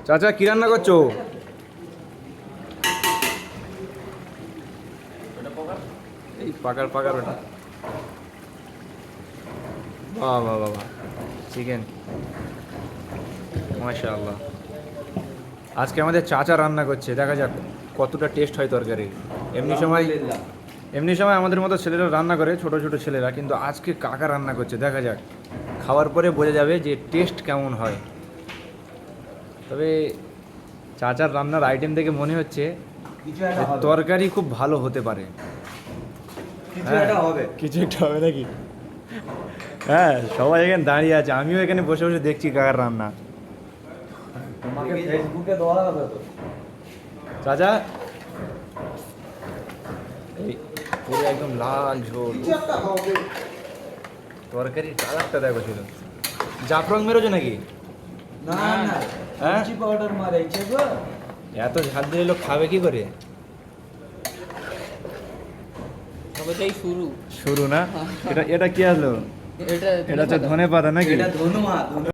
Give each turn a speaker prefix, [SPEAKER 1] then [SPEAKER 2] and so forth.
[SPEAKER 1] চাচা কি রান্না করছো? এই পাকার পাকার ওটা। বাহ বাহ বাহ, চিকেন, মাশাআল্লাহ। আজকে আমাদের চাচা রান্না করছে, দেখা যাক কতটা টেস্ট হয় তরকারি। এমনি সময় আমাদের মতো ছেলেরা রান্না করে, ছোট ছোট ছেলেরা, কিন্তু আজকে কাকা রান্না করছে, দেখা যাক খাওয়ার পরে বোঝা যাবে যে টেস্ট কেমন হয়। তবে চাচার রান্নার আইটেম দেখে মনে হচ্ছে
[SPEAKER 2] কিছু একটা
[SPEAKER 1] যে
[SPEAKER 2] হবে,
[SPEAKER 1] তরকারি খুব ভালো হতে পারে।
[SPEAKER 2] কিছু
[SPEAKER 1] হ্যাঁ,
[SPEAKER 2] একটা হবে।
[SPEAKER 1] কিছু একটা হবে নাকি? হ্যাঁ, সবাই এখানে দাঁড়িয়ে আছে, আমিও এখানে বসে বসে দেখছি কাকার রান্না।
[SPEAKER 2] তোমাকে ফেসবুকে দেওয়া হবে তো।
[SPEAKER 1] চাচা এই পুরো একদম লাল ঝোল,
[SPEAKER 2] কিছু একটা হবে।
[SPEAKER 1] তরকারির কালারটা দেখো ছিল। জাফরং মেরেছো নাকি?
[SPEAKER 2] না না,
[SPEAKER 1] হ্যাঁ?
[SPEAKER 2] মির্চি পাউডার মারাইছে গো।
[SPEAKER 1] এত ঝাল দিলে লোক খাবে কি করে?
[SPEAKER 3] সবেটাই শুরু।
[SPEAKER 1] শুরু না? এটা এটা কি আসলো?
[SPEAKER 3] এটা
[SPEAKER 1] এটা হচ্ছে ধনে পাতা নাকি?
[SPEAKER 2] এটা ধনুয়া।